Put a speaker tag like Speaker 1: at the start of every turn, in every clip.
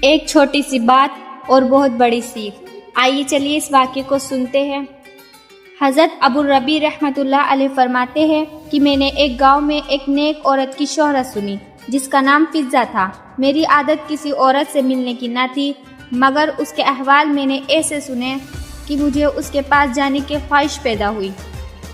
Speaker 1: ایک چھوٹی سی بات اور بہت بڑی سیکھ۔ آئیے چلیے اس واقعے کو سنتے ہیں۔ حضرت ابو الربیع رحمۃ اللہ علیہ فرماتے ہیں کہ میں نے ایک گاؤں میں ایک نیک عورت کی شہرت سنی جس کا نام فضہ تھا۔ میری عادت کسی عورت سے ملنے کی نہ تھی، مگر اس کے احوال میں نے ایسے سنے کہ مجھے اس کے پاس جانے کی خواہش پیدا ہوئی۔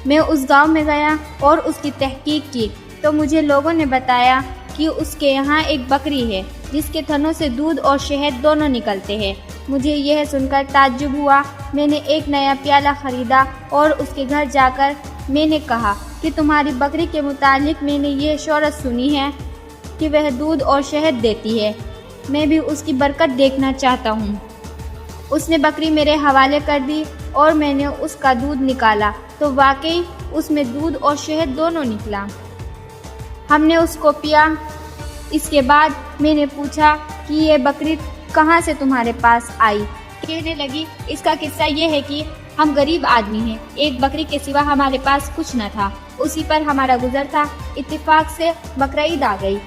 Speaker 1: میں اس گاؤں میں گیا اور اس کی تحقیق کی تو مجھے لوگوں نے بتایا کہ اس کے یہاں ایک بکری ہے جس کے تھنوں سے دودھ اور شہد دونوں نکلتے ہیں۔ مجھے یہ سن کر تعجب ہوا۔ میں نے ایک نیا پیالہ خریدا اور اس کے گھر جا کر میں نے کہا کہ تمہاری بکری کے متعلق میں نے یہ شہرت سنی ہے کہ وہ دودھ اور شہد دیتی ہے، میں بھی اس کی برکت دیکھنا چاہتا ہوں۔ اس نے بکری میرے حوالے کر دی اور میں نے اس کا دودھ نکالا تو واقعی اس میں دودھ اور شہد دونوں نکلا۔ ہم نے اس کو پیا۔ اس کے بعد میں نے پوچھا کہ یہ بکری کہاں سے تمہارے پاس آئی؟ کہنے لگی اس کا قصہ یہ ہے کہ ہم غریب آدمی ہیں، ایک بکری کے سوا ہمارے پاس کچھ نہ تھا، اسی پر ہمارا گزر تھا۔ اتفاق سے بقرعید آ گئی۔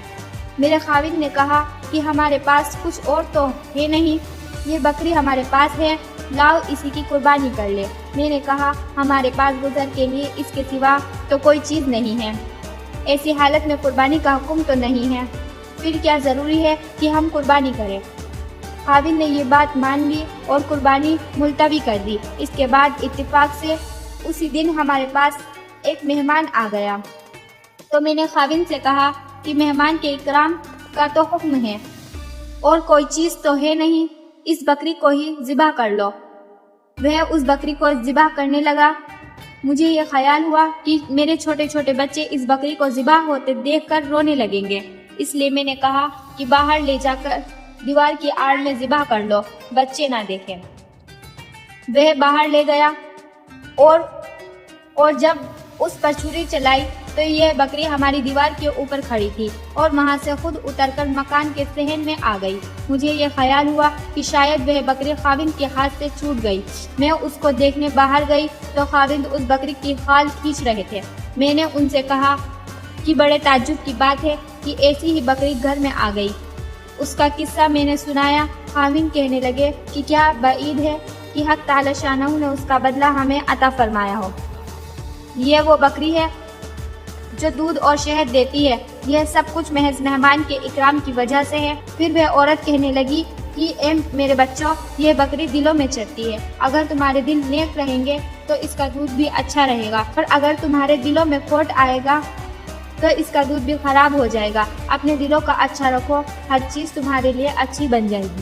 Speaker 1: میرے خاوند نے کہا کہ ہمارے پاس کچھ اور تو ہے نہیں، یہ بکری ہمارے پاس ہے، لاؤ اسی کی قربانی کر لے۔ میں نے کہا ہمارے پاس گزر کے لیے اس کے سوا تو کوئی چیز نہیں ہے، ایسی حالت میں قربانی کا حکم تو نہیں ہے، پھر کیا ضروری ہے کہ ہم قربانی کریں؟ خاوند نے یہ بات مان لی اور قربانی ملتوی کر دی۔ اس کے بعد اتفاق سے اسی دن ہمارے پاس ایک مہمان آ گیا تو میں نے خاوند سے کہا کہ مہمان کے اکرام کا تو حکم ہے اور کوئی چیز تو ہے نہیں، اس بکری کو ہی ذبح کر لو۔ وہ اس بکری کو ذبح کرنے لگا۔ مجھے یہ خیال ہوا کہ میرے چھوٹے چھوٹے بچے اس بکری کو ذبح ہوتے دیکھ کر رونے لگیں گے، اس لیے میں نے کہا کہ باہر لے جا کر دیوار کی آڑ میں ذبح کر لو، بچے نہ دیکھیں۔ وہ باہر لے گیا اور جب اس پر چھری چلائی تو یہ بکری ہماری دیوار کے اوپر کھڑی تھی اور وہاں سے خود اتر کر مکان کے صحن میں آ گئی۔ مجھے یہ خیال ہوا کہ شاید وہ بکری خاوند کے ہاتھ سے چھوٹ گئی۔ میں اس کو دیکھنے باہر گئی تو خاوند اس بکری کی خال کھینچ رہے تھے۔ میں نے ان سے کہا کہ بڑے تعجب کی بات ہے کہ ایسی ہی بکری گھر میں آ گئی۔ اس کا قصہ میں نے سنایا۔ خاوند کہنے لگے کہ کیا بعید ہے کہ حق تعالی شانہ نے اس کا بدلہ ہمیں عطا فرمایا ہو۔ یہ وہ بکری ہے جو دودھ اور شہد دیتی ہے، یہ سب کچھ محض مہمان کے اکرام کی وجہ سے ہے۔ پھر وہ عورت کہنے لگی کہ اے میرے بچوں، یہ بکری دلوں میں چرتی ہے، اگر تمہارے دل نیک رہیں گے تو اس کا دودھ بھی اچھا رہے گا، اور اگر تمہارے دلوں میں کھوٹ آئے گا تو اس کا دودھ بھی خراب ہو جائے گا۔ اپنے دلوں کا اچھا رکھو، ہر چیز تمہارے لیے اچھی بن جائے گی۔